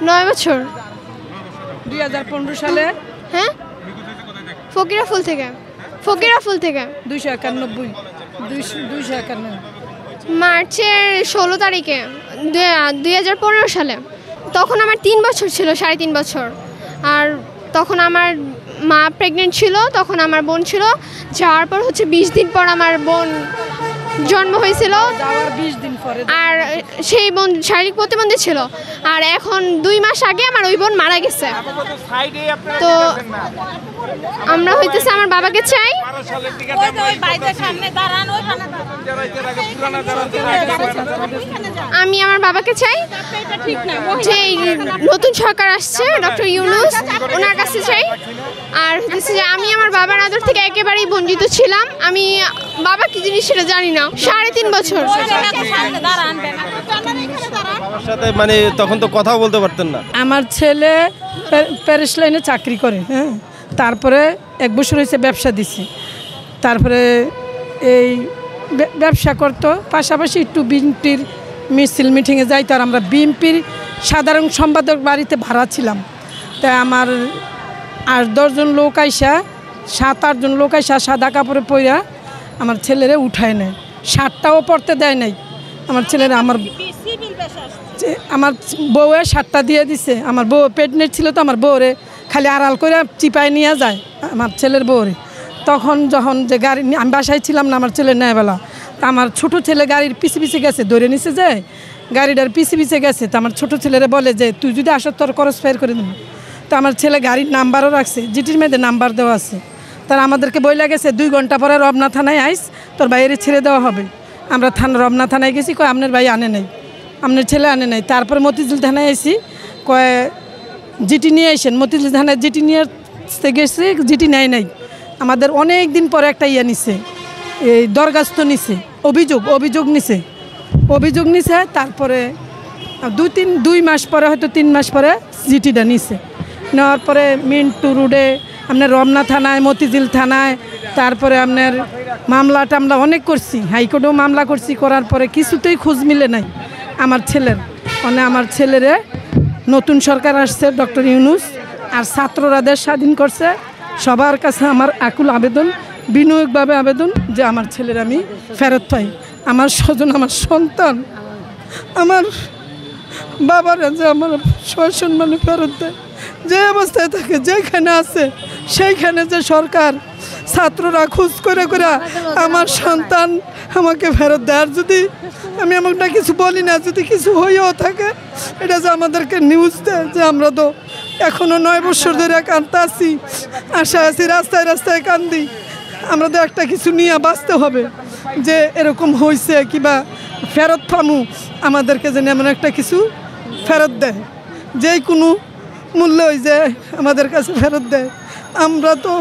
9 বছর। 2015 সালে। হ্যাঁ, ফকিরাফুল থেকে। 291 মার্চের 16 তারিখে 2015 সালে। তখন আমার 3 বছর ছিল, 3.5 বছর। আর তখন আমার মা প্রেগনেন্ট ছিল, তখন আমার বোন ছিল। যাওয়ার পর হচ্ছে 20 দিন পর আমার বোন জন্ম হয়েছিল। আর সেই বোন শারীরিক প্রতিবন্ধী ছিল। আর এখন 2 মাস আগে আমার ওই বোন মারা গেছে। তো আমরা হইতেছে আমার বাবাকে চাই। আমি আমার বাবাকে চাই যে নতুন সরকার আসছে ডক্টর ইউনূস, ওনার কাছে চাই। আর হচ্ছে যে আমি আমার বাবার আদর থেকে একেবারেই বঞ্চিত ছিলাম। আমি বাবা কি জিনিস সেটা জানি না। 3.5 বছর। সাথে মানে তখন তো কথাও বলতে পারতেন না। আমার ছেলে প্যারিস লাইনে চাকরি করে, হ্যাঁ। তারপরে 1 বছর হয়েছে ব্যবসা দিছি। তারপরে এই ব্যবসা করতো, পাশাপাশি একটু বিএনপির মিছিল মিটিংয়ে যাইতো। আর আমরা বিএনপির সাধারণ সম্পাদক বাড়িতে ভাড়া ছিলাম। তাই আমার 8-10 জন লোক আইসা, 7-8 জন লোক আইসা সাদা কাপড়ে পইরা আমার ছেলেরে উঠায় নেয়। শার্টটাও পরতে দেয় নাই আমার ছেলেরা। আমার বউয়ের শার্টটা দিয়ে দিছে। আমার বউ প্রেগনেন্ট ছিল, তো আমার বউরে খালি আড়াল করে চিপায় নিয়ে যায় আমার ছেলের বউরে। তখন যখন যে গাড়ি আমি বাসায় ছিলাম না, আমার ছেলে নেয়বেলা, তা আমার ছোটো ছেলে গাড়ির পিছে গেছে, ধরে নিছে যে গাড়িটার পিছে গেছে। তো আমার ছোটো ছেলেরে বলে যে তুই যদি আসো তোর খরচ ফায়ার করে দেবো। তো আমার ছেলে গাড়ির নাম্বারও রাখছে, জিটির মেয়েদের নাম্বার দেওয়া আছে। তারা আমাদেরকে বইলা গেছে 2 ঘন্টা পরে রমনা থানায় আইস, তোর ভাইয়ের ছেড়ে দেওয়া হবে। আমরা রমনা থানায় গেছি, কয় আপনার ভাই আনে নাই, আপনার ছেলে আনে নাই। তারপরে মতিঝিল থানায় এসি, কয় জিটি নিয়ে আসেন। মতিঝিল থানায় জিটি নিয়ে গেছি, জিটি নেয় নাই। আমাদের অনেক দিন পরে একটা নিছে, এই দরখাস্ত নিছে, অভিযোগ নিছে। তারপরে 2 মাস পরে, হয়তো 3 মাস পরে জিটিটা নিছে। নেওয়ার পরে মিন্টু রোডে, আপনার রমনা থানায়, মতিঝিল থানায়, তারপরে আপনার মামলা টামলা অনেক করছি, হাইকোর্টেও মামলা করছি। করার পরে কিছুতেই খোঁজ মিলে নাই আমার ছেলের। মানে আমার ছেলেরে নতুন সরকার আসছে ডক্টর ইউনূস, আর ছাত্ররা দেশ স্বাধীন করছে। সবার কাছে আমার আকুল আবেদন, বিনয়ভাবে আবেদন যে আমার ছেলের আমি ফেরত পাই। আমার স্বজন, আমার সন্তান, আমার বাবারা যে আমার সসম্মানে ফেরত দেয়। যে অবস্থায় থাকে, যেখানে আছে সেইখানে যে সরকার, ছাত্ররা খোঁজ করে আমার সন্তান আমাকে ফেরত দেয়। আর যদি আমি এমনটা কিছু বলি না, যদি কিছু হয়েও থাকে, এটা যে আমাদেরকে নিউজ দেয় যে আমরা তো এখনও 9 বছর ধরে কাঁদতে আছি, আশা আছি, রাস্তায় কান্দি। আমরা তো একটা কিছু নিয়ে বাঁচতে হবে, যে এরকম হয়েছে কিবা ফেরত পামু, আমাদেরকে যেন এমন একটা কিছু ফেরত দেয়, যেই কোনো মূল্যই যে আমাদের কাছে ফেরত দেয়। আমরা তো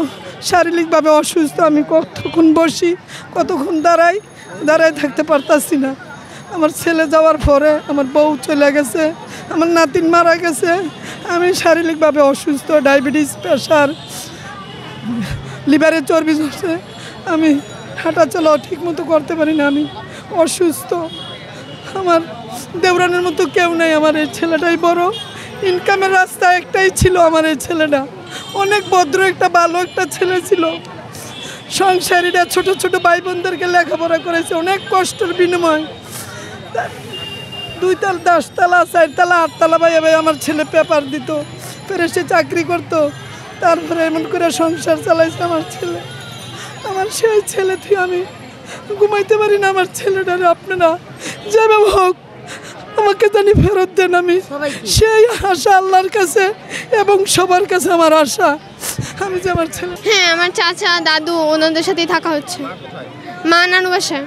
শারীরিকভাবে অসুস্থ। আমি কতক্ষণ বসি, কতক্ষণ দাঁড়াই থাকতে পারতাছি না। আমার ছেলে যাওয়ার পরে আমার বউ চলে গেছে, আমার নাতিন মারা গেছে। আমি শারীরিকভাবে অসুস্থ, ডায়াবেটিস, প্রেশার, লিভারে চর্বি ধরছে। আমি হাঁটা চলাও ঠিক মতো করতে পারি না, আমি অসুস্থ। আমার দেওরানের মতো কেউ নেই, আমার এই ছেলেটাই বড়। ইনকামের রাস্তা একটাই ছিল আমার এই ছেলেটা। অনেক ভদ্র একটা ভালো একটা ছেলে ছিল, সংসারীরা ছোট ভাই বোনদেরকে লেখাপড়া করেছে অনেক কষ্টের বিনিময়। 2 তালা, 10 তালা, 4 তালা, 8 তালা ভাই আমার ছেলে পেপার দিত, ফের সে চাকরি করতো। তারপরে এমন করে সংসার চালাইছে আমার ছেলে। আমার সেই ছেলে থেকে আমি ঘুমাইতে পারি না। আমার ছেলেটারে আপনারা যেভাবে হোক আমাকে জানি ফেরত দেন। আমি সেই আশা আল্লাহর কাছে এবং সবার কাছে আমার আশা, আমি যে আমার ছেলে। হ্যাঁ, আমার চাচা দাদু ওনাদের সাথেই থাকা হচ্ছে, মা নানু বাসায়।